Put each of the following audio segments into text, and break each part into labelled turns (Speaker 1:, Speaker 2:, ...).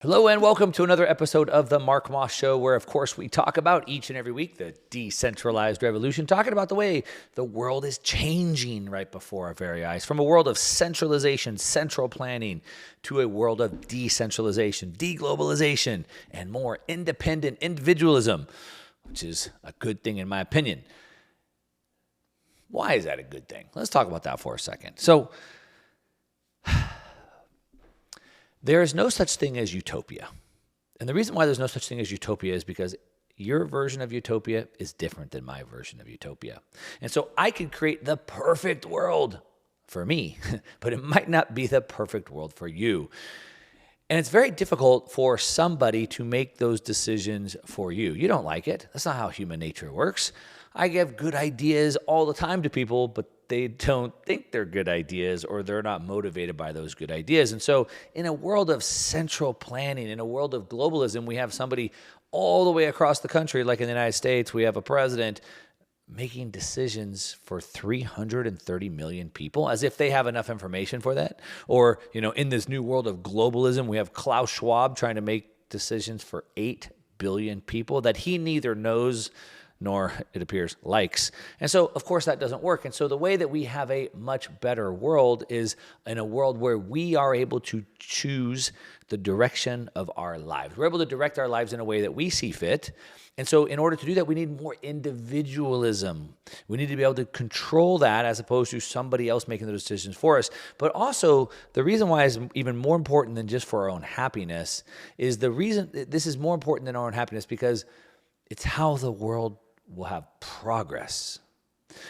Speaker 1: Hello and welcome to another episode of the Mark Moss Show, where, of course, we talk about each and every week the decentralized revolution, talking about the way the world is changing right before our very eyes, from a world of centralization, central planning, to a world of decentralization, deglobalization, and more independent individualism, which is a good thing in my opinion. Why is that a good thing? Let's talk about that for a second. So, there is no such thing as utopia. And the reason why there's no such thing as utopia is because your version of utopia is different than my version of utopia. And so I could create the perfect world for me, but it might not be the perfect world for you. And it's very difficult for somebody to make those decisions for you. You don't like it. That's not how human nature works. I give good ideas all the time to people, but they don't think they're good ideas, or they're not motivated by those good ideas. And so in a world of central planning, in a world of globalism, we have somebody all the way across the country, like in the United States, we have a president making decisions for 330 million people as if they have enough information for that. Or, in this new world of globalism, we have Klaus Schwab trying to make decisions for 8 billion people that he neither knows nor, it appears, likes. And so, of course, that doesn't work. And so the way that we have a much better world is in a world where we are able to choose the direction of our lives. We're able to direct our lives in a way that we see fit. And so in order to do that, we need more individualism. We need to be able to control that as opposed to somebody else making the decisions for us. But also, the reason why it's even more important than just for our own happiness is this is more important than our own happiness because it's how the world will have progress.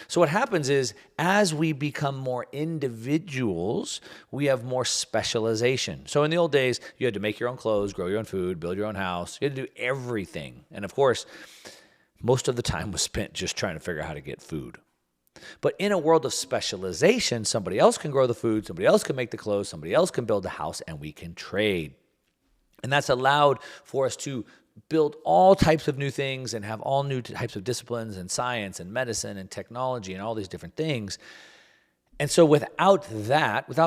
Speaker 1: So what happens is, as we become more individuals, we have more specialization. So in the old days, you had to make your own clothes, grow your own food, build your own house. You had to do everything. And of course, most of the time was spent just trying to figure out how to get food. But in a world of specialization, somebody else can grow the food, somebody else can make the clothes, somebody else can build the house, and we can trade. And that's allowed for us to build all types of new things and have all new types of disciplines and science and medicine and technology and all these different things. And so without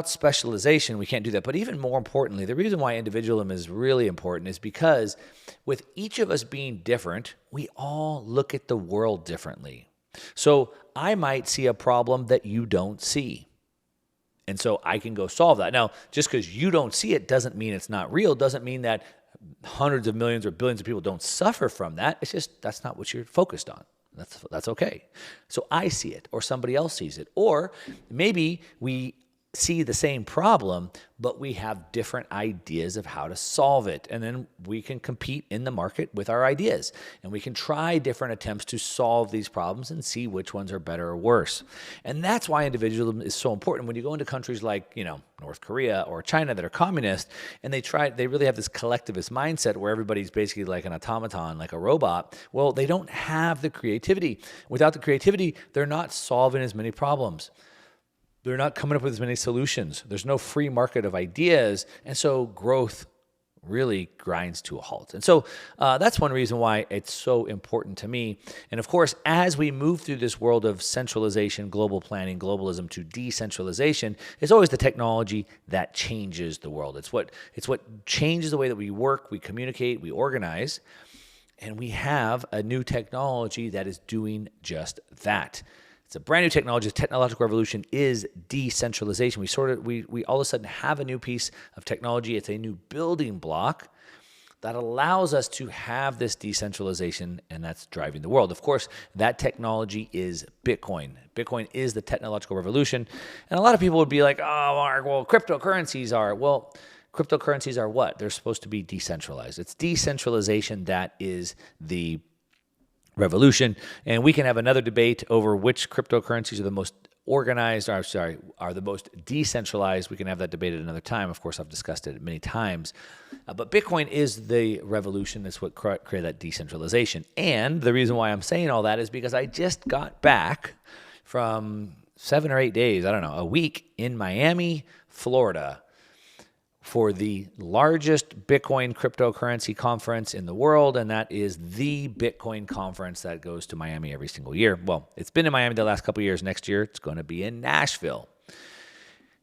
Speaker 1: specialization, we can't do that. But even more importantly, the reason why individualism is really important is because with each of us being different, we all look at the world differently. So I might see a problem that you don't see. And so I can go solve that. Now, just because you don't see it doesn't mean it's not real, doesn't mean that hundreds of millions or billions of people don't suffer from that. It's just that's not what you're focused on. That's okay. So I see it, or somebody else sees it. Or maybe we see the same problem, but we have different ideas of how to solve it. And then we can compete in the market with our ideas. And we can try different attempts to solve these problems and see which ones are better or worse. And that's why individualism is so important. When you go into countries like, North Korea or China that are communist, and they really have this collectivist mindset where everybody's basically like an automaton, like a robot. Well, they don't have the creativity. Without the creativity, they're not solving as many problems. They're not coming up with as many solutions. There's no free market of ideas. And so growth really grinds to a halt. And so that's one reason why it's so important to me. And of course, as we move through this world of centralization, global planning, globalism to decentralization, it's always the technology that changes the world. It's what changes the way that we work, we communicate, we organize. And we have a new technology that is doing just that. It's a brand new technology. The technological revolution is decentralization. We all of a sudden have a new piece of technology. It's a new building block that allows us to have this decentralization, and that's driving the world. Of course, that technology is Bitcoin. Bitcoin is the technological revolution. And a lot of people would be like, oh, Mark, well, cryptocurrencies are. Well, cryptocurrencies are what? They're supposed to be decentralized. It's decentralization that is the revolution. And we can have another debate over which cryptocurrencies are the most are the most decentralized. We can have that debate at another time. Of course, I've discussed it many times. But Bitcoin is the revolution. That's what created that decentralization. And the reason why I'm saying all that is because I just got back from 7 or 8 days, a week in Miami, Florida, for the largest Bitcoin cryptocurrency conference in the world, and that is the Bitcoin conference that goes to Miami every single year. Well, it's been in Miami the last couple of years. Next year, it's going to be in Nashville.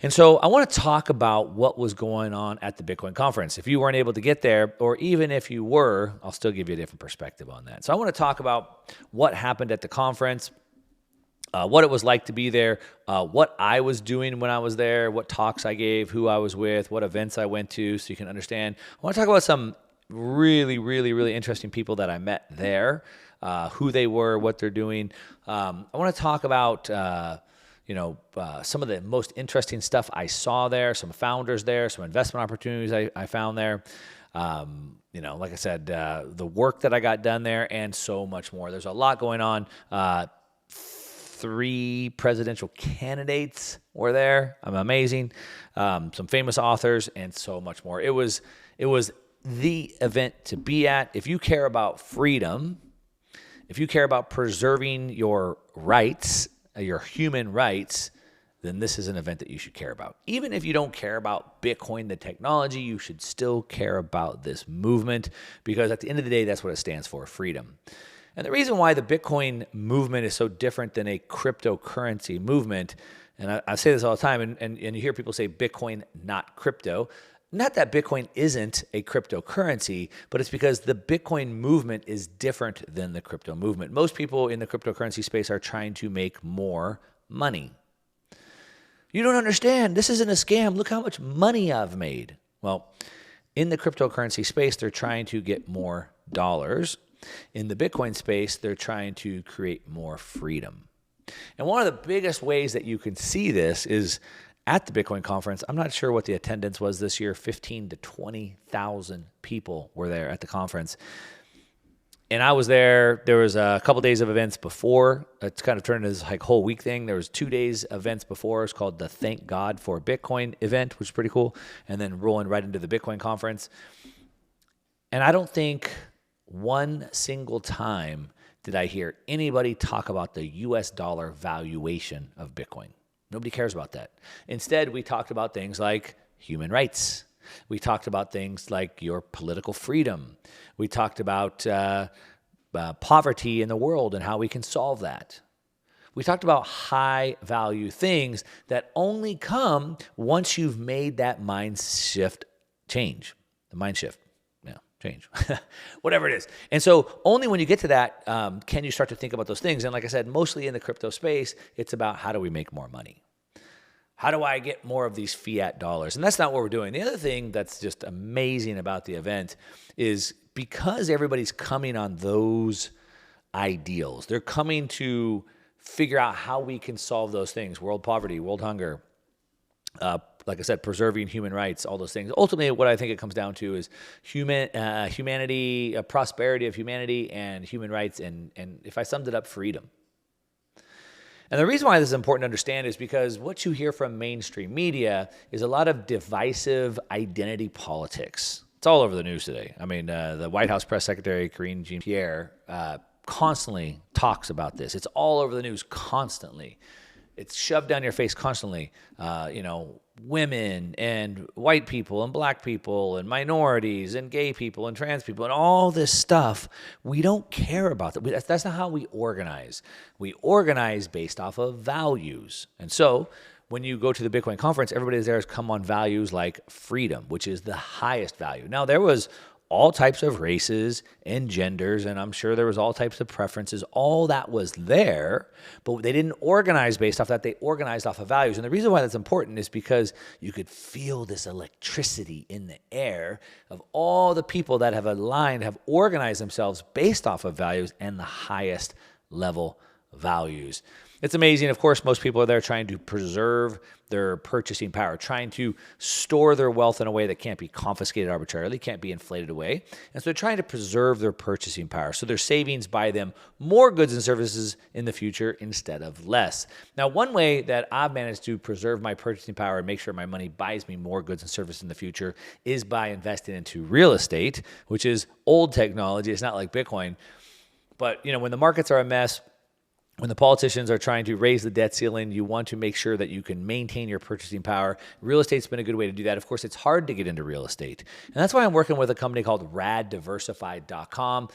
Speaker 1: And so I want to talk about what was going on at the Bitcoin conference. If you weren't able to get there, or even if you were, I'll still give you a different perspective on that. So I want to talk about what happened at the conference, what it was like to be there, what I was doing when I was there, what talks I gave, who I was with, what events I went to, so you can understand. I want to talk about some really, really, really interesting people that I met there, who they were, what they're doing. I want to talk about some of the most interesting stuff I saw there, some founders there, some investment opportunities I found there. Like I said, the work that I got done there, and so much more. There's a lot going on. 3 presidential candidates were there. Amazing. Some famous authors, and so much more. It was the event to be at. If you care about freedom, if you care about preserving your rights, your human rights, then this is an event that you should care about. Even if you don't care about Bitcoin, the technology, you should still care about this movement, because at the end of the day, that's what it stands for, freedom. And the reason why the Bitcoin movement is so different than a cryptocurrency movement, and I say this all the time, and you hear people say Bitcoin, not crypto. Not that Bitcoin isn't a cryptocurrency, but it's because the Bitcoin movement is different than the crypto movement. Most people in the cryptocurrency space are trying to make more money. You don't understand. This isn't a scam. Look how much money I've made. Well, in the cryptocurrency space, they're trying to get more dollars. In the Bitcoin space, they're trying to create more freedom. And one of the biggest ways that you can see this is at the Bitcoin conference. I'm not sure what the attendance was this year. 15 to 20,000 people were there at the conference. And I was there. There was a couple days of events before. It's kind of turned into this whole week thing. There was 2 days events before. It's called the Thank God for Bitcoin event, which is pretty cool. And then rolling right into the Bitcoin conference. And I don't think one single time did I hear anybody talk about the US dollar valuation of Bitcoin. Nobody cares about that. Instead, we talked about things like human rights. We talked about things like your political freedom. We talked about poverty in the world and how we can solve that. We talked about high value things that only come once you've made that mind shift change, the mind shift. Change, whatever it is. And so only when you get to that can you start to think about those things. And like I said, mostly in the crypto space, it's about how do we make more money? How do I get more of these fiat dollars? And that's not what we're doing. The other thing that's just amazing about the event is because everybody's coming on those ideals, they're coming to figure out how we can solve those things, world poverty, world hunger, like I said, preserving human rights, all those things. Ultimately, what I think it comes down to is humanity, prosperity of humanity, and human rights, and if I summed it up, freedom. And the reason why this is important to understand is because what you hear from mainstream media is a lot of divisive identity politics. It's all over the news today. I mean, the White House press secretary, Karine Jean-Pierre, constantly talks about this. It's all over the news constantly. It's shoved down your face constantly. Women and white people and black people and minorities and gay people and trans people and all this stuff. We don't care about that. That's not how we organize. We organize based off of values. And so when you go to the Bitcoin conference, everybody there has come on values like freedom, which is the highest value. Now, there was all types of races and genders, and I'm sure there was all types of preferences. All that was there, but they didn't organize based off that. They organized off of values. And the reason why that's important is because you could feel this electricity in the air of all the people that have aligned, have organized themselves based off of values and the highest level values. It's amazing. Of course, most people are there trying to preserve their purchasing power, trying to store their wealth in a way that can't be confiscated arbitrarily, can't be inflated away. And so they're trying to preserve their purchasing power. So their savings buy them more goods and services in the future instead of less. Now, one way that I've managed to preserve my purchasing power and make sure my money buys me more goods and services in the future is by investing into real estate, which is old technology. It's not like Bitcoin. But, when the markets are a mess, when the politicians are trying to raise the debt ceiling, you want to make sure that you can maintain your purchasing power. Real estate's been a good way to do that. Of course, it's hard to get into real estate. And that's why I'm working with a company called raddiversified.com.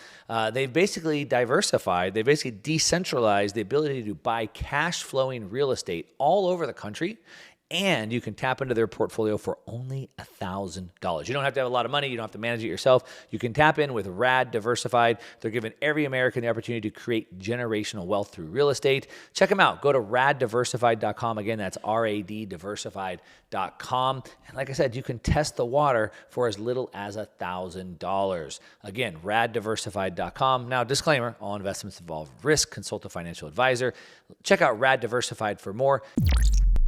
Speaker 1: They've basically diversified. They've basically decentralized the ability to buy cash flowing real estate all over the country And you can tap into their portfolio for only $1,000. You don't have to have a lot of money. You don't have to manage it yourself. You can tap in with Rad Diversified. They're giving every American the opportunity to create generational wealth through real estate. Check them out. Go to raddiversified.com. Again, that's raddiversified.com. And like I said, you can test the water for as little as $1,000. Again, raddiversified.com. Now, disclaimer, all investments involve risk. Consult a financial advisor. Check out Rad Diversified for more.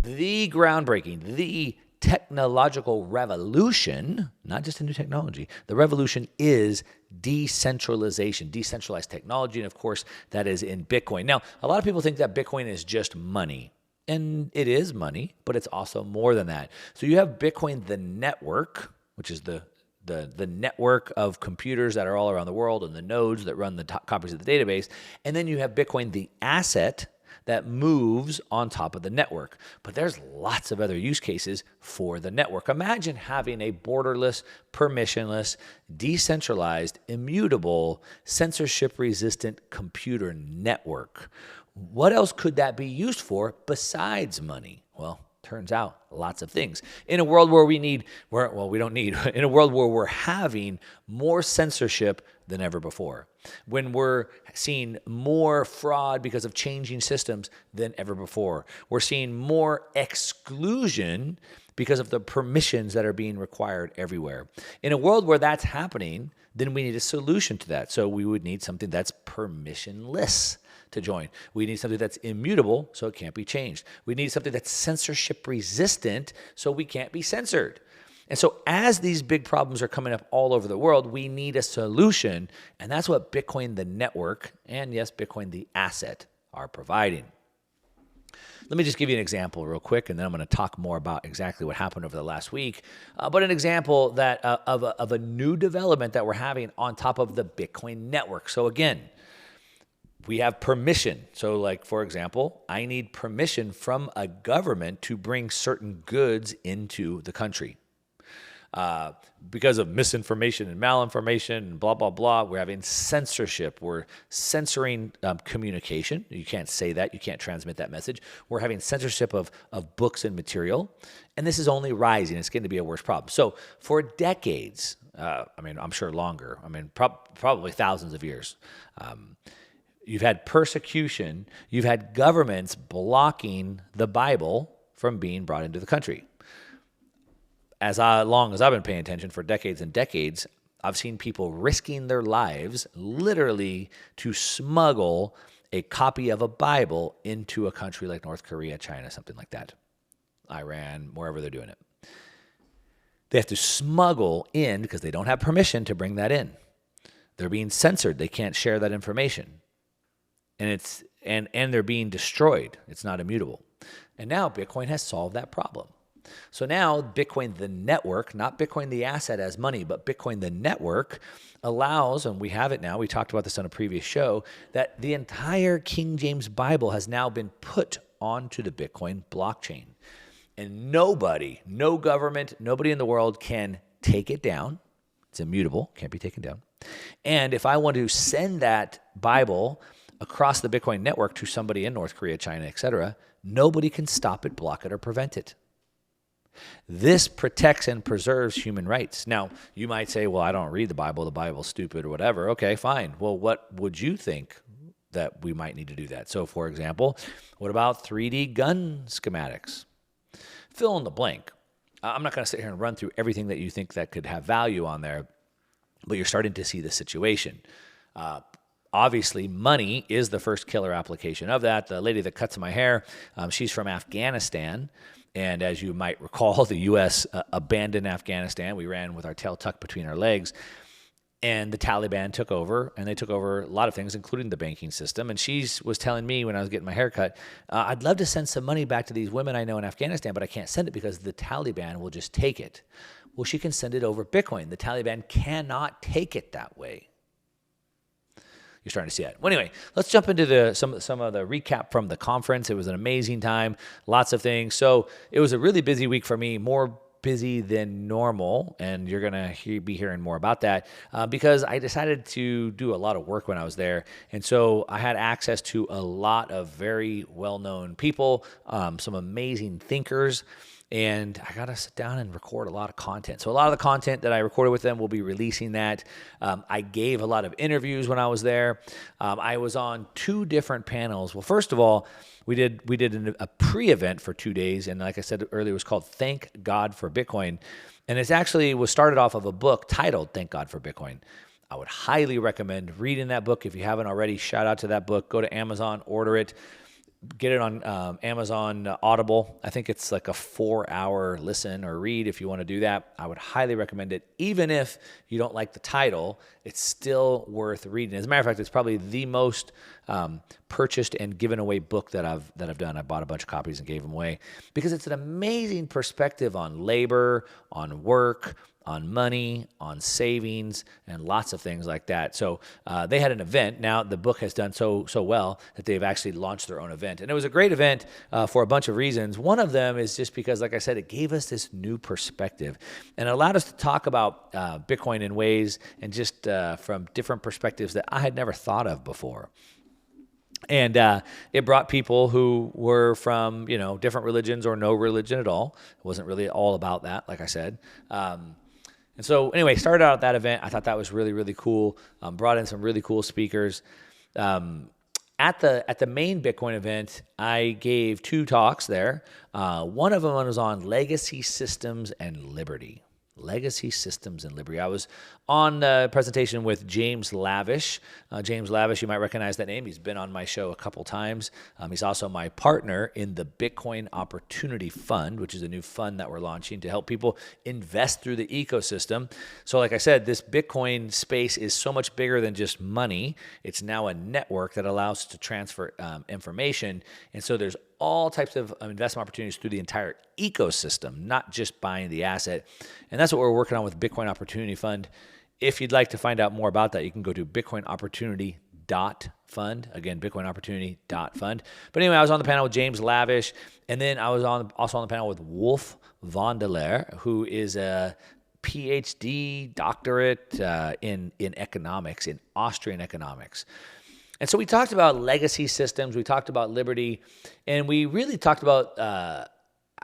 Speaker 1: The groundbreaking, the technological revolution, not just a new technology, the revolution is decentralization, decentralized technology, and of course, that is in Bitcoin. Now, a lot of people think that Bitcoin is just money, and it is money, but it's also more than that. So you have Bitcoin, the network, which is the network of computers that are all around the world and the nodes that run the copies of the database, and then you have Bitcoin, the asset, that moves on top of the network. But there's lots of other use cases for the network. Imagine having a borderless, permissionless, decentralized, immutable, censorship-resistant computer network. What else could that be used for besides money? Well, turns out lots of things. In a world where in a world where we're having more censorship than ever before, when we're seeing more fraud because of changing systems than ever before, we're seeing more exclusion because of the permissions that are being required everywhere. In a world where that's happening, then we need a solution to that. So we would need something that's permissionless to join. We need something that's immutable, so it can't be changed. We need something that's censorship resistant, so we can't be censored. And so as these big problems are coming up all over the world, we need a solution, and that's what Bitcoin, the network, and yes, Bitcoin, the asset, are providing. Let me just give you an example real quick, and then I'm going to talk more about exactly what happened over the last week. But an example that of a new development that we're having on top of the Bitcoin network. So again, we have permission. So like, for example, I need permission from a government to bring certain goods into the country. Because of misinformation and malinformation and blah, blah, blah, we're having censorship. We're censoring communication. You can't say that. You can't transmit that message. We're having censorship of books and material. And this is only rising. It's going to be a worse problem. So for decades, I'm sure longer, probably thousands of years, you've had persecution. You've had governments blocking the Bible from being brought into the country. As long as I've been paying attention, for decades and decades, I've seen people risking their lives literally to smuggle a copy of a Bible into a country like North Korea, China, something like that, Iran, wherever they're doing it. They have to smuggle in because they don't have permission to bring that in. They're being censored. They can't share that information. And they're being destroyed. It's not immutable. And now Bitcoin has solved that problem. So now Bitcoin, the network, not Bitcoin, the asset as money, but Bitcoin, the network, allows, and we have it now, we talked about this on a previous show, that the entire King James Bible has now been put onto the Bitcoin blockchain. And nobody, no government, nobody in the world can take it down. It's immutable, can't be taken down. And if I want to send that Bible across the Bitcoin network to somebody in North Korea, China, etc., nobody can stop it, block it, or prevent it. This protects and preserves human rights. Now, you might say, well, I don't read the Bible's stupid or whatever. Okay, fine. Well, what would you think that we might need to do that? So, for example, what about 3D gun schematics? Fill in the blank. I'm not going to sit here and run through everything that you think that could have value on there, but you're starting to see the situation. Obviously, money is the first killer application of that. The lady that cuts my hair, she's from Afghanistan. And as you might recall, the U.S. Abandoned Afghanistan. We ran with our tail tucked between our legs. And the Taliban took over, and they took over a lot of things, including the banking system. And she was telling me when I was getting my hair cut, I'd love to send some money back to these women I know in Afghanistan, but I can't send it because the Taliban will just take it. Well, she can send it over Bitcoin. The Taliban cannot take it that way. You're starting to see that. Well, anyway, let's jump into some of the recap from the conference. It was an amazing time, lots of things. So it was a really busy week for me, more busy than normal, and you're going to be hearing more about that because I decided to do a lot of work when I was there. And so I had access to a lot of very well-known people, some amazing thinkers, and I got to sit down and record a lot of content. So a lot of the content that I recorded with them, we'll be releasing that. I gave a lot of interviews when I was there. I was on 2 different panels. Well, first of all, we did a pre-event for 2 days, and like I said earlier, it was called Thank God for Bitcoin. And it actually was started off of a book titled Thank God for Bitcoin. I would highly recommend reading that book. If you haven't already, shout out to that book. Go to Amazon, order it. Get it on Amazon Audible. I think it's like a 4-hour listen or read if you want to do that. I would highly recommend it. Even if you don't like the title, it's still worth reading. As a matter of fact, it's probably the most purchased and given away book that I've done. I bought a bunch of copies and gave them away because it's an amazing perspective on labor, on work, on money, on savings, and lots of things like that. So they had an event. Now the book has done so well that they've actually launched their own event. And it was a great event for a bunch of reasons. One of them is just because, like I said, it gave us this new perspective and it allowed us to talk about Bitcoin in ways and just from different perspectives that I had never thought of before. And it brought people who were from, different religions or no religion at all. It wasn't really all about that, like I said. And so anyway, started out at that event. I thought that was really, really cool. Brought in some really cool speakers. At the main Bitcoin event, I gave 2 talks there. One of them was on legacy systems and liberty. Legacy Systems and Liberty. I was on a presentation with James Lavish. James Lavish, you might recognize that name. He's been on my show a couple times. He's also my partner in the Bitcoin Opportunity Fund, which is a new fund that we're launching to help people invest through the ecosystem. So like I said, this Bitcoin space is so much bigger than just money. It's now a network that allows us to transfer information. And so there's all types of investment opportunities through the entire ecosystem, not just buying the asset. And that's what we're working on with Bitcoin Opportunity Fund. If you'd like to find out more about that, you can go to bitcoinopportunity.fund. Again, bitcoinopportunity.fund. But anyway, I was on the panel with James Lavish, and then I was also on the panel with Wolf van der Leer, who is a PhD doctorate in economics, in Austrian economics. And so we talked about legacy systems, we talked about liberty, and we really talked about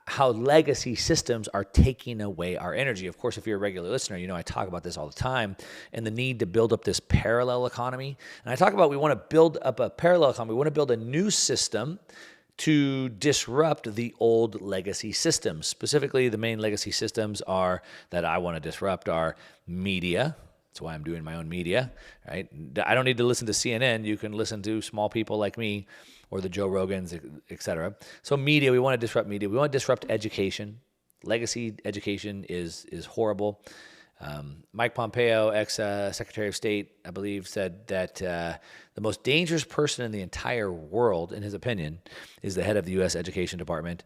Speaker 1: how legacy systems are taking away our energy. Of course, if you're a regular listener, you know I talk about this all the time and the need to build up this parallel economy. And I talk about we want to build up a parallel economy. We want to build a new system to disrupt the old legacy systems. Specifically, the main legacy systems that I want to disrupt are media. That's why I'm doing my own media, right? I don't need to listen to CNN. You can listen to small people like me or the Joe Rogans, et cetera. So media, we want to disrupt media. We want to disrupt education. Legacy education is horrible. Mike Pompeo, ex-Secretary of State, I believe, said that the most dangerous person in the entire world, in his opinion, is the head of the U.S. Education Department.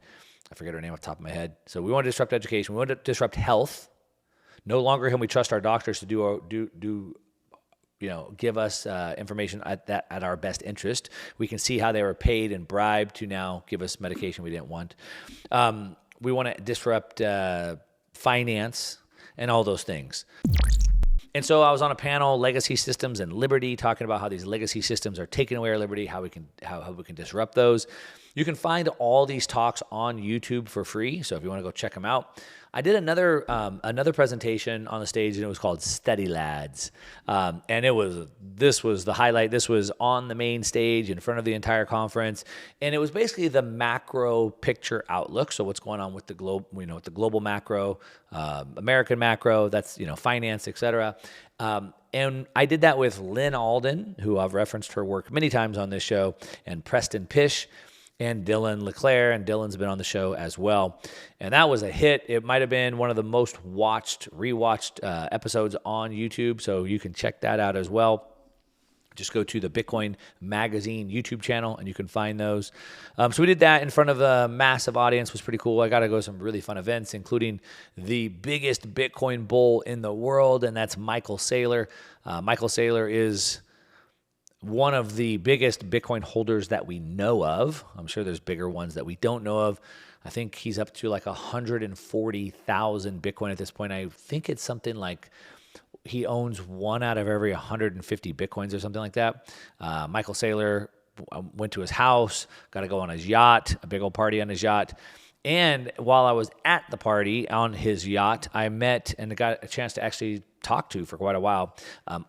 Speaker 1: I forget her name off the top of my head. So we want to disrupt education. We want to disrupt health. No longer can we trust our doctors to give us information at our best interest. We can see how they were paid and bribed to now give us medication we didn't want. We want to disrupt finance and all those things. And so I was on a panel, Legacy Systems and Liberty, talking about how these legacy systems are taking away our liberty, how we can disrupt those. You can find all these talks on YouTube for free, so if you want to go check them out. I did another presentation on the stage, and it was called Steady Lads, and this was the highlight. This was on the main stage in front of the entire conference, and it was basically the macro picture outlook. So what's going on with the the global macro, American macro, that's finance, etc. And I did that with Lynn Alden, who I've referenced her work many times on this show, and Preston Pish, and Dylan LeClaire, and Dylan's been on the show as well. And that was a hit. It might have been one of the most rewatched episodes on YouTube, so you can check that out as well. Just go to the Bitcoin Magazine YouTube channel, and you can find those. So we did that in front of a massive audience. It was pretty cool. I got to go to some really fun events, including the biggest Bitcoin bull in the world, and that's Michael Saylor. Michael Saylor is one of the biggest Bitcoin holders that we know of. I'm sure there's bigger ones that we don't know of. I think he's up to like 140,000 Bitcoin at this point. I think it's something like he owns one out of every 150 Bitcoins or something like that. Michael Saylor went to his house, got to go on his yacht, a big old party on his yacht. And while I was at the party on his yacht, I met and got a chance to actually talk to for quite a while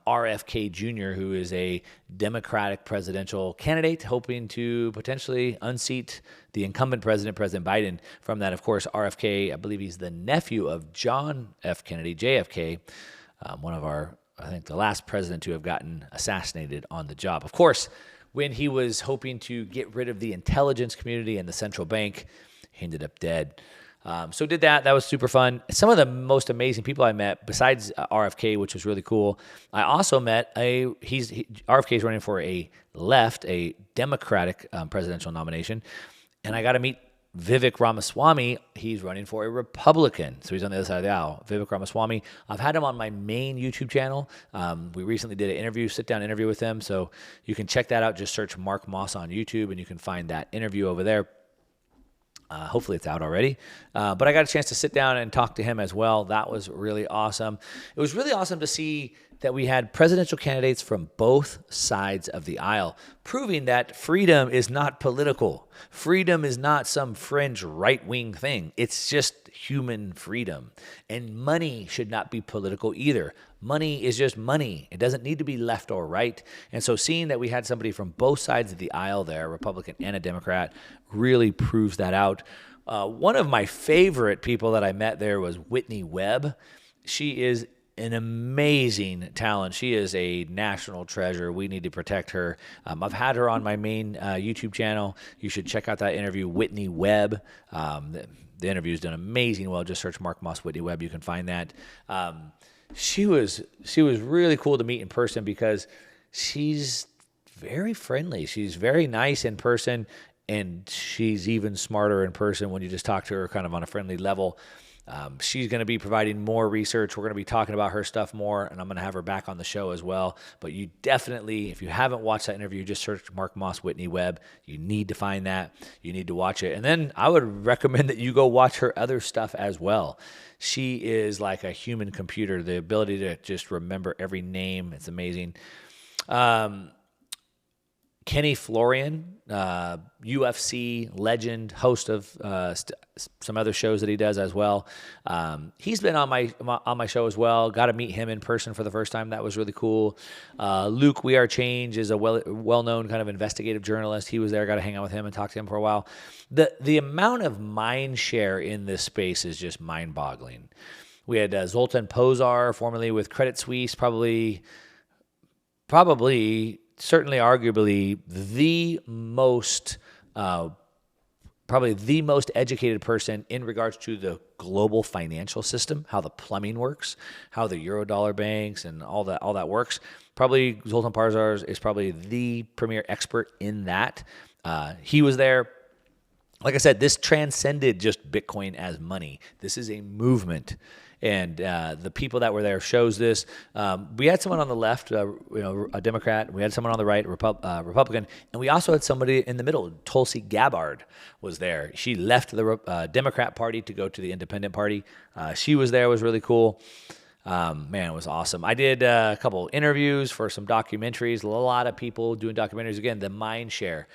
Speaker 1: RFK Jr., who is a Democratic presidential candidate hoping to potentially unseat the incumbent president, President Biden. From that, of course, RFK, I believe he's the nephew of John F. Kennedy, JFK, one of I think the last president to have gotten assassinated on the job. Of course, when he was hoping to get rid of the intelligence community and the central bank, he ended up dead. So did that. That was super fun. Some of the most amazing people I met, besides RFK, which was really cool, I also met RFK is running for a Democratic presidential nomination, and I got to meet Vivek Ramaswamy. He's running for a Republican, so he's on the other side of the aisle. Vivek Ramaswamy. I've had him on my main YouTube channel. We recently did an sit-down interview with him, so you can check that out. Just search Mark Moss on YouTube, and you can find that interview over there. Hopefully it's out already. But I got a chance to sit down and talk to him as well. That was really awesome. It was really awesome to see that we had presidential candidates from both sides of the aisle, proving that freedom is not political. Freedom is not some fringe right-wing thing. It's just human freedom. And money should not be political either. Money is just money. It doesn't need to be left or right. And so seeing that we had somebody from both sides of the aisle there, a Republican and a Democrat, really proves that out. One of my favorite people that I met there was Whitney Webb. She is an amazing talent. She is a national treasure. We need to protect her. I've had her on my main YouTube channel. You should check out that interview, Whitney Webb. The interview is done amazing well. Just search Mark Moss Whitney Webb. You can find that. She was really cool to meet in person because she's very friendly. She's very nice in person, and she's even smarter in person when you just talk to her kind of on a friendly level. She's going to be providing more research. We're going to be talking about her stuff more, and I'm going to have her back on the show as well. But you definitely, if you haven't watched that interview, just search Mark Moss Whitney Webb. You need to find that. You need to watch it. And then I would recommend that you go watch her other stuff as well. She is like a human computer, the ability to just remember every name. It's amazing. Kenny Florian, UFC legend, host of some other shows that he does as well. He's been on my show as well. Got to meet him in person for the first time. That was really cool. Luke We Are Change is a well-known kind of investigative journalist. He was there. Got to hang out with him and talk to him for a while. The amount of mind share in this space is just mind-boggling. We had Zoltan Pozsar, formerly with Credit Suisse, probably certainly arguably the most educated person in regards to the global financial system, how the plumbing works, how the Eurodollar banks and all that works. Probably Zoltan Pozsar is probably the premier expert in that. He was there. Like I said, this transcended just Bitcoin as money. This is a movement. And the people that were there shows this. We had someone on the left, a Democrat. We had someone on the right, Republican. And we also had somebody in the middle. Tulsi Gabbard was there. She left the Democrat Party to go to the Independent Party. She was there. It was really cool. Man, it was awesome. I did a couple interviews for some documentaries. A lot of people doing documentaries. Again, the mind share.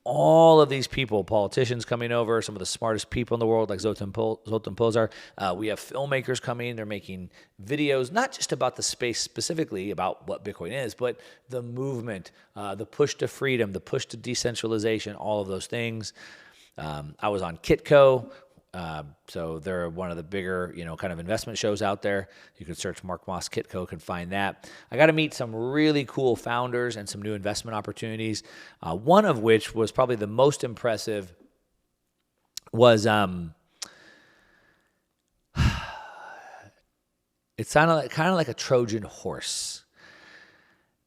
Speaker 1: All of these people, politicians coming over, some of the smartest people in the world, like Zoltan Pozsar. We have filmmakers coming. They're making videos, not just about the space specifically, about what Bitcoin is, but the movement, the push to freedom, the push to decentralization, all of those things. I was on Kitco. So they're one of the bigger, kind of investment shows out there. You can search Mark Moss Kitco, can find that. I got to meet some really cool founders and some new investment opportunities. One of which was probably the most impressive was, it sounded kind of like a Trojan horse.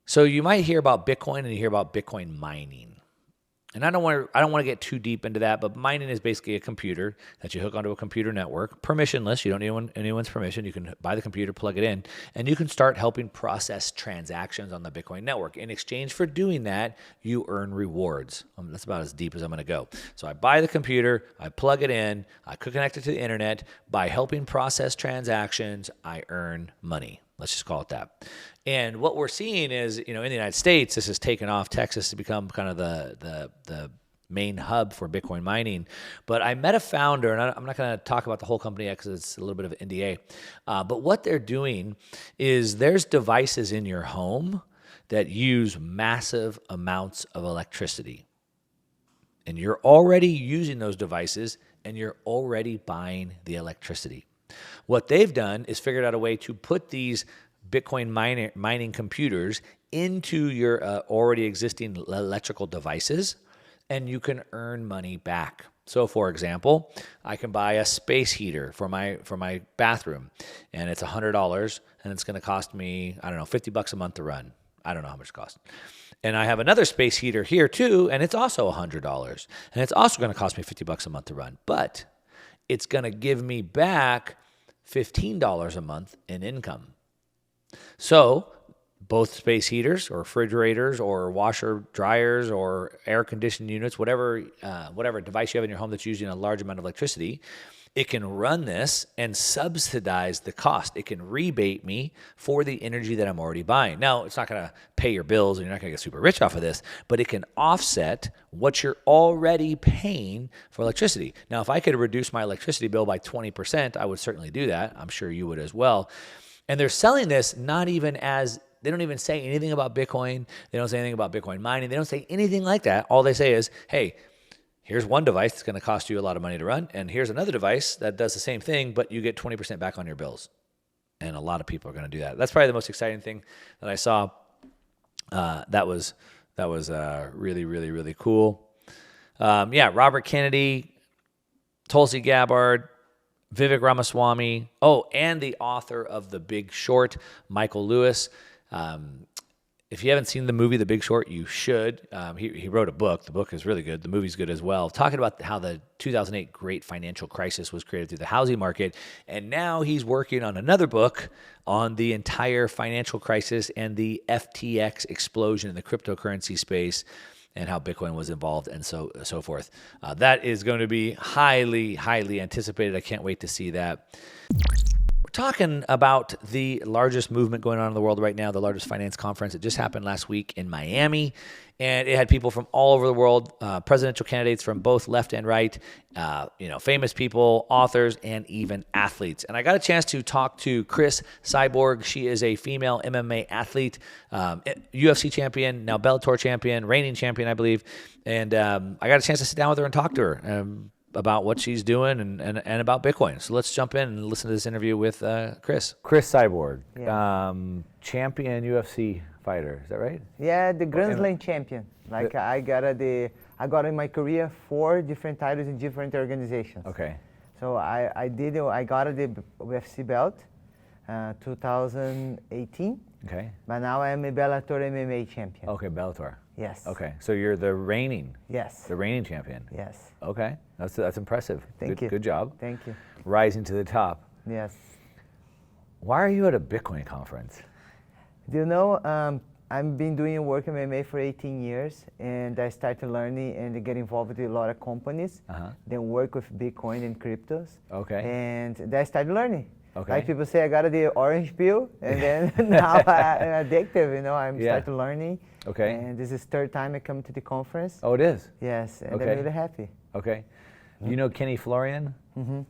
Speaker 1: So you might hear about Bitcoin and you hear about Bitcoin mining. And I don't want to get too deep into that, but mining is basically a computer that you hook onto a computer network, permissionless. You don't need anyone's permission. You can buy the computer, plug it in, and you can start helping process transactions on the Bitcoin network. In exchange for doing that, you earn rewards. That's about as deep as I'm going to go. So I buy the computer, I plug it in, I could connect it to the internet. By helping process transactions, I earn money. Let's just call it that. And what we're seeing is, in the United States, this has taken off. Texas has become kind of the main hub for Bitcoin mining. But I met a founder, and I'm not going to talk about the whole company because it's a little bit of an NDA. But what they're doing is there's devices in your home that use massive amounts of electricity. And you're already using those devices, and you're already buying the electricity. What they've done is figured out a way to put these Bitcoin mining computers into your already existing electrical devices, and you can earn money back. So, for example, I can buy a space heater for my bathroom, and it's $100, and it's going to cost me, I don't know, $50 a month to run. I don't know how much it costs. And I have another space heater here too, and it's also $100, and it's also going to cost me $50 a month to run. But it's going to give me back $15 a month in income. So both space heaters or refrigerators or washer dryers or air conditioning units, whatever device you have in your home that's using a large amount of electricity, it can run this and subsidize the cost. It can rebate me for the energy that I'm already buying. Now, it's not going to pay your bills and you're not going to get super rich off of this, but it can offset what you're already paying for electricity. Now, if I could reduce my electricity bill by 20%, I would certainly do that. I'm sure you would as well. And they're selling this they don't even say anything about Bitcoin. They don't say anything about Bitcoin mining. They don't say anything like that. All they say is, hey, here's one device that's going to cost you a lot of money to run, and here's another device that does the same thing, but you get 20% back on your bills. And a lot of people are going to do that. That's probably the most exciting thing that I saw. That was really, really, really cool. Robert Kennedy, Tulsi Gabbard, Vivek Ramaswamy. Oh, and the author of The Big Short, Michael Lewis. If you haven't seen the movie The Big Short, you should. He wrote a book. The book is really good. The movie's good as well. Talking about how the 2008 great financial crisis was created through the housing market. And now he's working on another book on the entire financial crisis and the FTX explosion in the cryptocurrency space and how Bitcoin was involved and so forth. That is going to be highly, highly anticipated. I can't wait to see that. Talking about the largest movement going on in the world right now, the largest finance conference. It just happened last week in Miami, and it had people from all over the world, presidential candidates from both left and right, famous people, authors, and even athletes. And I got a chance to talk to Cris Cyborg. She is a female MMA athlete, UFC champion, now Bellator champion, reigning champion, I believe. And I got a chance to sit down with her and talk to her about what she's doing and about Bitcoin. So let's jump in and listen to this interview with Cris. Cris Cyborg, champion UFC fighter. Is that right?
Speaker 2: Yeah, the Grand Slam champion. Like I got in my career 4 different titles in different organizations.
Speaker 1: Okay.
Speaker 2: So I got the UFC belt 2018.
Speaker 1: Okay.
Speaker 2: But now I'm a Bellator MMA champion.
Speaker 1: Okay, Bellator.
Speaker 2: Yes.
Speaker 1: Okay, so you're the reigning.
Speaker 2: Yes.
Speaker 1: The reigning champion.
Speaker 2: Yes.
Speaker 1: Okay, that's impressive.
Speaker 2: Thank you.
Speaker 1: Good job.
Speaker 2: Thank you.
Speaker 1: Rising to the top.
Speaker 2: Yes.
Speaker 1: Why are you at a Bitcoin conference?
Speaker 2: Do you know, I've been doing work in MMA for 18 years, and I started learning and get involved with a lot of companies, then work with Bitcoin and cryptos.
Speaker 1: Okay.
Speaker 2: And then I started learning.
Speaker 1: Okay.
Speaker 2: Like people say, I got the orange pill, and then now I'm addictive, I'm started learning.
Speaker 1: Okay.
Speaker 2: And this is 3rd time I come to the conference.
Speaker 1: Oh, it is?
Speaker 2: Yes, and
Speaker 1: Okay.
Speaker 2: I'm really happy.
Speaker 1: Okay. You know Kenny Florian?
Speaker 2: Mm-hmm.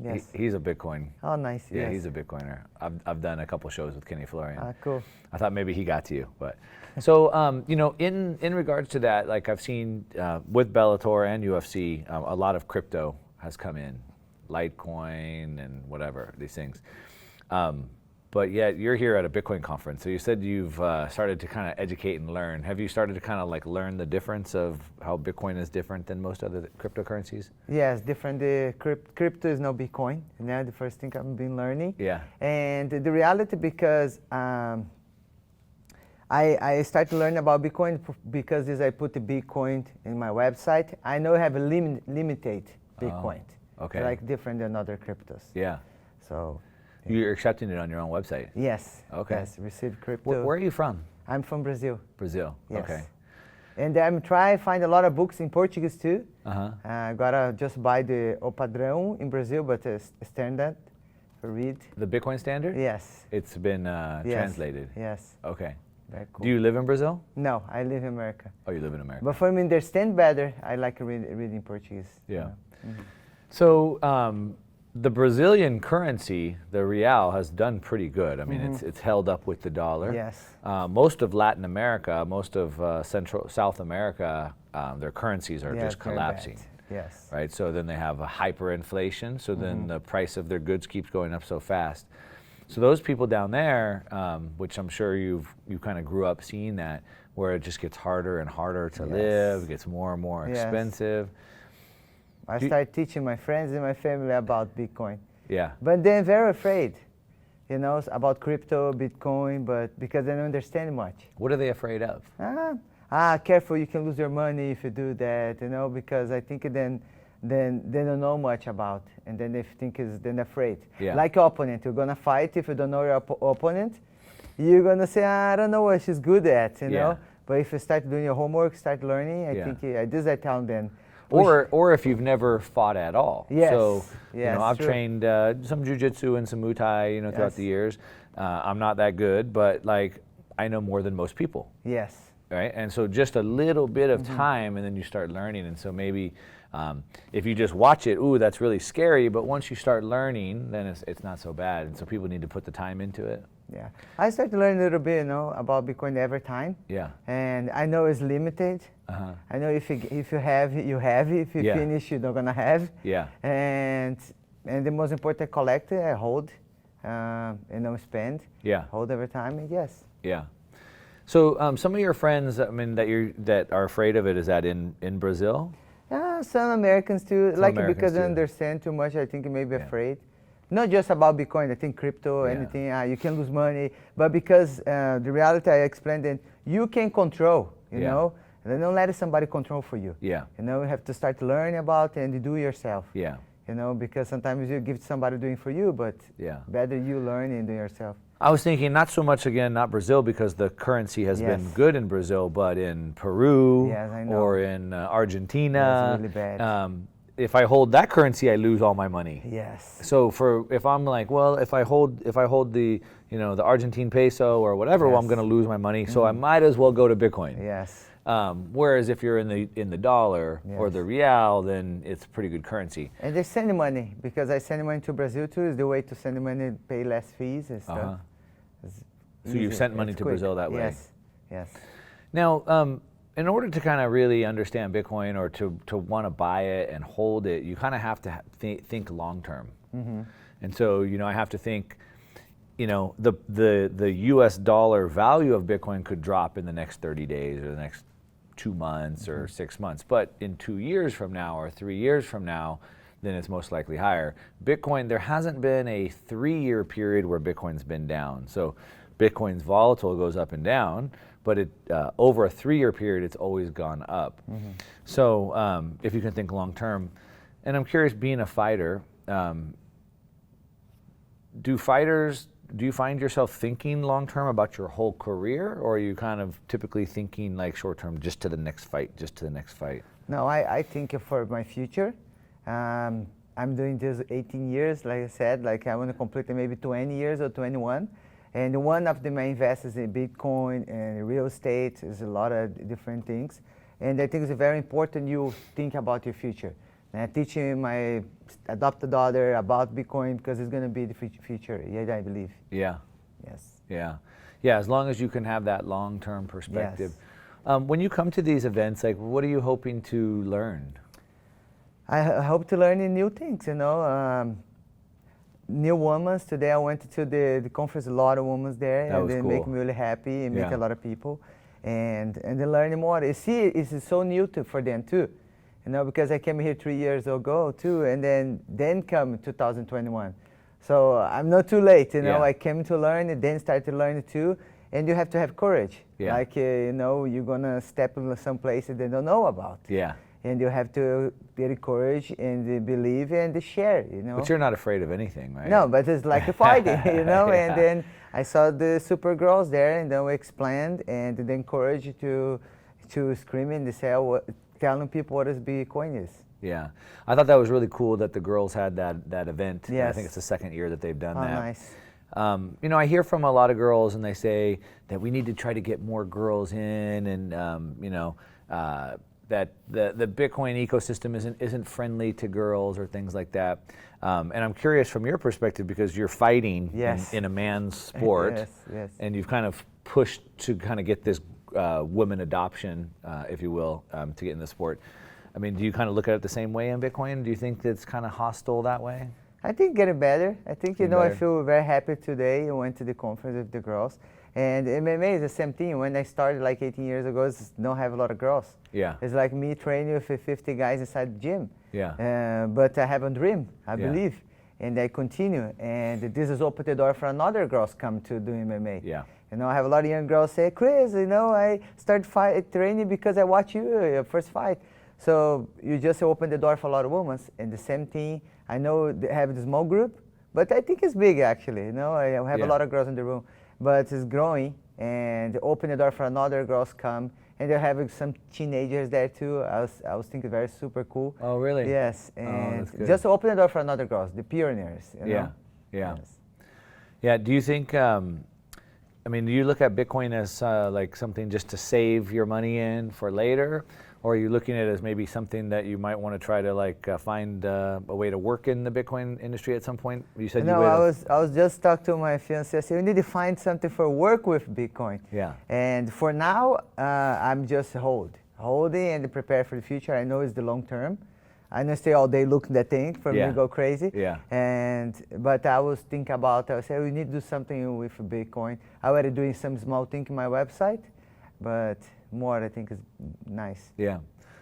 Speaker 2: Yes.
Speaker 1: He's a Bitcoin.
Speaker 2: Oh, nice.
Speaker 1: Yeah,
Speaker 2: yes.
Speaker 1: he's a Bitcoiner. I've done a couple shows with Kenny Florian.
Speaker 2: Cool.
Speaker 1: I thought maybe he got to you, but so in regards to that, like I've seen with Bellator and UFC, a lot of crypto has come in, Litecoin and whatever these things. But yet you're here at a Bitcoin conference. So you said you've started to kind of educate and learn. Have you started to kind of like learn the difference of how Bitcoin is different than most other cryptocurrencies?
Speaker 2: Yes, different. The crypto is not Bitcoin. The first thing I've been learning.
Speaker 1: Yeah.
Speaker 2: And the reality, because I I started learning about Bitcoin because I put the Bitcoin in my website. I know I have a limited Bitcoin.
Speaker 1: Okay.
Speaker 2: Like different than other cryptos.
Speaker 1: Yeah.
Speaker 2: So.
Speaker 1: You're accepting it on your own website?
Speaker 2: Yes.
Speaker 1: Okay.
Speaker 2: Yes, receive crypto.
Speaker 1: Where are you from?
Speaker 2: I'm from Brazil.
Speaker 1: Brazil.
Speaker 2: Yes.
Speaker 1: Okay.
Speaker 2: And I'm trying to find a lot of books in Portuguese too.
Speaker 1: Uh-huh.
Speaker 2: I gotta just buy the O Padrão in Brazil, but standard for read.
Speaker 1: The Bitcoin standard?
Speaker 2: Yes.
Speaker 1: It's been
Speaker 2: Yes.
Speaker 1: translated?
Speaker 2: Yes.
Speaker 1: Okay.
Speaker 2: Very cool.
Speaker 1: Do you live in Brazil?
Speaker 2: No, I live in America.
Speaker 1: Oh, you live in America.
Speaker 2: But for me to understand better, I like reading Portuguese.
Speaker 1: Yeah.
Speaker 2: Mm-hmm.
Speaker 1: So the Brazilian currency, the real, has done pretty good. I mean, it's held up with the dollar.
Speaker 2: Yes.
Speaker 1: Most of Latin America, most of South America, their currencies are just
Speaker 2: very
Speaker 1: collapsing.
Speaker 2: bad. Yes.
Speaker 1: Right. So then they have a hyperinflation. So then the price of their goods keeps going up so fast. So those people down there, which I'm sure you kind of grew up seeing that, where it just gets harder and harder to live, gets more and more expensive.
Speaker 2: I started teaching my friends and my family about Bitcoin.
Speaker 1: Yeah.
Speaker 2: But they're very afraid, about crypto, Bitcoin, but because they don't understand much.
Speaker 1: What are they afraid of?
Speaker 2: Careful, you can lose your money if you do that, because I think then they don't know much about, and then they think then afraid.
Speaker 1: Yeah.
Speaker 2: Like your opponent, you're gonna fight. If you don't know your opponent, you're gonna say, I don't know what she's good at, you know. But if you start doing your homework, start learning, I think this I tell them.
Speaker 1: Or if you've never fought at all.
Speaker 2: Yes.
Speaker 1: So I've
Speaker 2: true.
Speaker 1: trained some jiu-jitsu and some Muay Thai, throughout the years. I'm not that good, but I know more than most people.
Speaker 2: Yes.
Speaker 1: Right. And so just a little bit of time, and then you start learning. And so maybe if you just watch it, ooh, that's really scary. But once you start learning, then it's not so bad. And so people need to put the time into it.
Speaker 2: Yeah, I started to learn a little bit, about Bitcoin every time.
Speaker 1: Yeah.
Speaker 2: And I know it's limited. I know if you have, you have. If you finish, you're not gonna have.
Speaker 1: Yeah.
Speaker 2: And the most important, collect it, I hold, spend.
Speaker 1: Yeah.
Speaker 2: Hold every time, and yes.
Speaker 1: Yeah. So some of your friends, that are afraid of it, is that in Brazil?
Speaker 2: Some Americans too,
Speaker 1: Americans
Speaker 2: because
Speaker 1: too.
Speaker 2: they understand too much. I think maybe afraid. Not just about Bitcoin, I think crypto, anything, you can lose money, but because the reality I explained, that you can control, you know, and don't let somebody control for you.
Speaker 1: Yeah.
Speaker 2: You have to start learning about it and do it yourself.
Speaker 1: Yeah.
Speaker 2: Because sometimes you give somebody doing for you, but better you learn and do yourself.
Speaker 1: I was thinking not so much, again, not Brazil, because the currency has been good in Brazil, but in Peru or in Argentina.
Speaker 2: That's really bad.
Speaker 1: If I hold that currency, I lose all my money.
Speaker 2: Yes.
Speaker 1: So if I'm like, well, if I hold the the Argentine peso or whatever, well, I'm going to lose my money. So I might as well go to Bitcoin.
Speaker 2: Yes.
Speaker 1: Whereas if you're in the dollar or the real, then it's pretty good currency.
Speaker 2: And they send money, because I send money to Brazil too. Is the way to send money, pay less fees and stuff.
Speaker 1: So you've sent money to Brazil that way.
Speaker 2: Yes. Yes.
Speaker 1: Now, in order to kind of really understand Bitcoin, or to want to buy it and hold it, you kind of have to think long term. And so, I have to think, the US dollar value of Bitcoin could drop in the next 30 days or the next 2 months or 6 months. But in 2 years from now or 3 years from now, then it's most likely higher. Bitcoin, there hasn't been a 3-year period where Bitcoin's been down. So Bitcoin's volatile, goes up and down, but over a 3-year period, it's always gone up. So if you can think long term, and I'm curious, being a fighter, do you find yourself thinking long term about your whole career, or are you kind of typically thinking like short term, just to the next fight?
Speaker 2: No, I think for my future. I'm doing this 18 years, like I said, I want to complete maybe 20 years or 21. And one of my investments in Bitcoin and real estate is a lot of different things. And I think it's very important you think about your future. And I'm teaching my adopted daughter about Bitcoin, because it's going to be the future, I believe.
Speaker 1: Yeah.
Speaker 2: Yes.
Speaker 1: Yeah. Yeah, as long as you can have that long-term perspective. Yes. When you come to these events, what are you hoping to learn?
Speaker 2: I hope to learn new things, new women. Today I went to the conference, a lot of women there, and they make me really happy and make a lot of people, and they learn more. You see, it's so new for them too, because I came here 3 years ago too, and then come 2021. So I'm not too late, I came to learn and then started to learn too, and you have to have courage.
Speaker 1: Yeah.
Speaker 2: Like, you know, you're gonna step in some places they don't know about.
Speaker 1: Yeah.
Speaker 2: And you have to get courage and believe and share, you know.
Speaker 1: But you're not afraid of anything, right?
Speaker 2: No, but it's like a fighting, you know.
Speaker 1: Yeah.
Speaker 2: And then I saw the super girls there, and then we explained, and the encourage to scream and say, telling people what is Bitcoin is.
Speaker 1: Yeah, I thought that was really cool that the girls had that event.
Speaker 2: Yes.
Speaker 1: I think it's the second year that they've done that.
Speaker 2: Nice.
Speaker 1: You know, I hear from a lot of girls, and they say that we need to try to get more girls in, and you know, that the Bitcoin ecosystem isn't friendly to girls or things like that. And I'm curious from your perspective, because you're fighting in a man's sport,
Speaker 2: yes.
Speaker 1: and you've kind of pushed to kind of get this women adoption, if you will, to get in the sport. I mean, do you kind of look at it the same way in Bitcoin? Do you think that it's kind of hostile that way?
Speaker 2: I think getting better. I think, you know,
Speaker 1: better.
Speaker 2: I feel very happy today. I went to the conference with the girls. And MMA is the same thing. When I started like 18 years ago, it's don't have a lot of girls.
Speaker 1: Yeah.
Speaker 2: It's like me training with 50 guys inside the gym.
Speaker 1: Yeah.
Speaker 2: But I have a dream, I
Speaker 1: Yeah.
Speaker 2: believe. And I continue. And this has opened the door for another girls come to do MMA.
Speaker 1: Yeah.
Speaker 2: You know, I have a lot of young girls say, Chris, you know, I started training because I watch you, your first fight. So you just open the door for a lot of women. And the same thing, I know they have the small group, but I think it's big actually. You know, I have a lot of girls in the room, but it's growing, and open the door for another girls come, and they're having some teenagers there too. I was thinking very super cool.
Speaker 1: Oh, really?
Speaker 2: Yes, and
Speaker 1: that's good.
Speaker 2: just open the door for another girls, the pioneers. You
Speaker 1: Yeah.
Speaker 2: know?
Speaker 1: Yeah.
Speaker 2: Yes.
Speaker 1: Yeah. Do you think? I mean, do you look at Bitcoin as like something just to save your money in for later, or are you looking at it as maybe something that you might want to try to like find a way to work in the Bitcoin industry at some point? You said
Speaker 2: No,
Speaker 1: you
Speaker 2: I was just talking to my fiancé. I said, we need to find something for work with Bitcoin.
Speaker 1: Yeah.
Speaker 2: And for now, I'm just holding and prepare for the future. I know it's the long term. I don't stay all day looking at that thing for me to go crazy.
Speaker 1: Yeah.
Speaker 2: But I was thinking about, I said, we need to do something with Bitcoin. I already doing some small thing in my website, but more I think is nice.
Speaker 1: Yeah.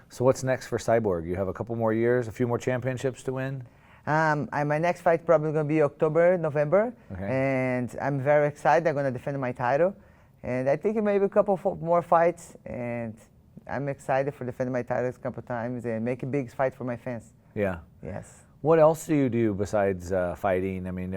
Speaker 1: So what's next for Cyborg? You have a couple more years, a few more championships to win?
Speaker 2: My next fight probably going to be October, November.
Speaker 1: Okay.
Speaker 2: And I'm very excited. I'm going to defend my title. And I think maybe a couple more fights. And I'm excited for defending my titles a couple times and make a big fight for my fans.
Speaker 1: Yeah.
Speaker 2: Yes.
Speaker 1: What else do you do besides fighting? I mean,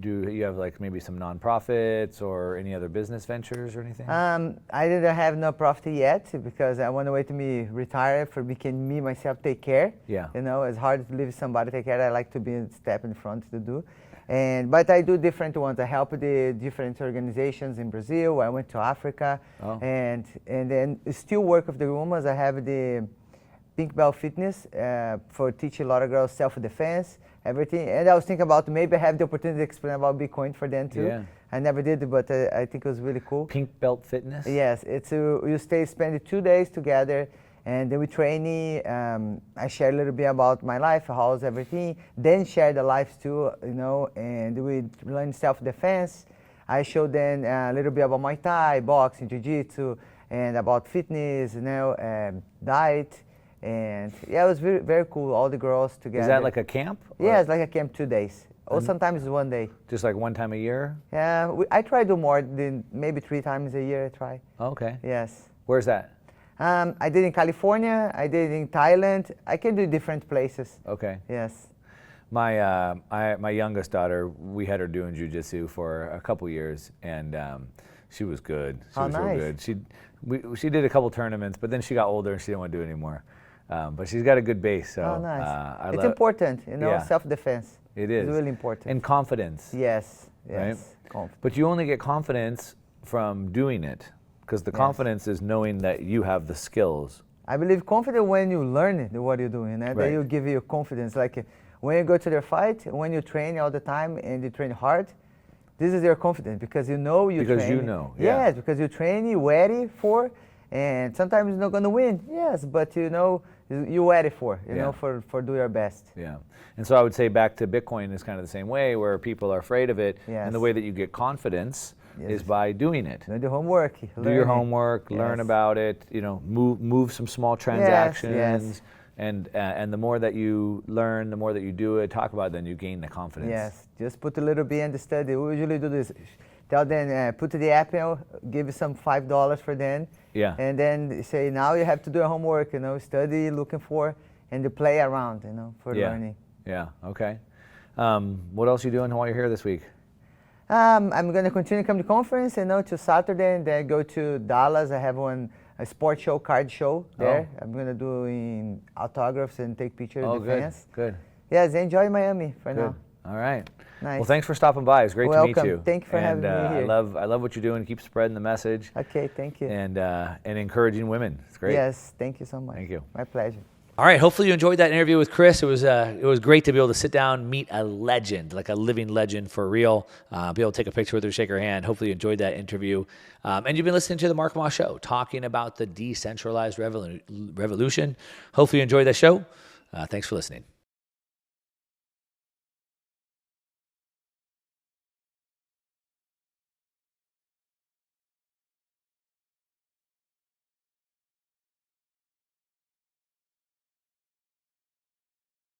Speaker 1: do you have like maybe some nonprofits or any other business ventures or anything?
Speaker 2: I didn't have no profit yet because I want to wait to me retire for me myself take care.
Speaker 1: Yeah.
Speaker 2: You know, it's hard to leave somebody take care. I like to be a step in front to do. But I do different ones. I help the different organizations in Brazil. I went to Africa.
Speaker 1: Oh.
Speaker 2: And then still work with the women. I have the Pink Belt Fitness for teaching a lot of girls self-defense, everything. And I was thinking about maybe I have the opportunity to explain about Bitcoin for them too.
Speaker 1: Yeah.
Speaker 2: I never did, but I think it was really cool.
Speaker 1: Pink Belt Fitness?
Speaker 2: Yes, it's you spend 2 days together, and then we training. I share a little bit about my life, how's everything. Then share the lives too, you know, and we learn self-defense. I show them a little bit about Muay Thai, boxing, Jiu-Jitsu, and about fitness, you know, diet. And yeah, it was very, very cool, all the girls together.
Speaker 1: Is that like a camp?
Speaker 2: Yeah, it's like a camp 2 days. Or sometimes 1 day.
Speaker 1: Just like one time a year?
Speaker 2: Yeah, I try to do more than maybe 3 times a year I try.
Speaker 1: Okay.
Speaker 2: Yes.
Speaker 1: Where's that?
Speaker 2: I did in California, I did in Thailand. I can do different places.
Speaker 1: Okay.
Speaker 2: Yes.
Speaker 1: My youngest daughter, we had her doing jiu-jitsu for a couple years, and she was good. She was real good. She did a couple tournaments, but then she got older and she didn't want to do it anymore. But she's got a good base. So,
Speaker 2: nice. It's important, you know, self-defense.
Speaker 1: It is.
Speaker 2: It's really important.
Speaker 1: And confidence.
Speaker 2: Yes,
Speaker 1: right?
Speaker 2: yes.
Speaker 1: But you only get confidence from doing it, because the confidence is knowing that you have the skills.
Speaker 2: I believe confidence when you learn what you're doing, and that will give you confidence. Like when you go to the fight, when you train all the time and you train hard, this is your confidence because you know you train.
Speaker 1: Because you know.
Speaker 2: Yeah. Yes, because you train, you're ready for, and sometimes you're not going to win. Yes, but you know you're ready for, you know, for do your best.
Speaker 1: Yeah. And so I would say back to Bitcoin is kind of the same way, where people are afraid of it.
Speaker 2: Yes.
Speaker 1: And the way that you get confidence is by doing it.
Speaker 2: Do the homework.
Speaker 1: Do your homework, learn about it, you know, move some small transactions.
Speaker 2: Yes.
Speaker 1: And the more that you learn, the more that you do it, talk about it, then you gain the confidence.
Speaker 2: Yes, just put a little bit in the study. We usually do this tell them, put the app in, give you some $5 for them.
Speaker 1: Yeah.
Speaker 2: And then say, now you have to do your homework, study, looking for, and to play around, for learning.
Speaker 1: Yeah, okay. What else are you doing while you're here this week?
Speaker 2: I'm going to continue to come to conference, to Saturday, and then go to Dallas. I have a sports show, card show there.
Speaker 1: Oh.
Speaker 2: I'm going to do in autographs and take pictures with the
Speaker 1: good,
Speaker 2: fans.
Speaker 1: good.
Speaker 2: Yes, enjoy Miami for now.
Speaker 1: All right.
Speaker 2: Nice.
Speaker 1: Well, thanks for stopping by. It's great to meet you.
Speaker 2: Thank you for having me here.
Speaker 1: I love what you're doing. Keep spreading the message.
Speaker 2: Okay, thank you.
Speaker 1: And encouraging women. It's great.
Speaker 2: Yes, thank you so much.
Speaker 1: Thank you.
Speaker 2: My pleasure.
Speaker 1: All right. Hopefully you enjoyed that interview with Cris. It was great to be able to sit down, meet a legend, like a living legend for real. Be able to take a picture with her, shake her hand. Hopefully you enjoyed that interview. And you've been listening to the Mark Moss Show, talking about the decentralized revolution. Hopefully you enjoyed that show. Thanks for listening.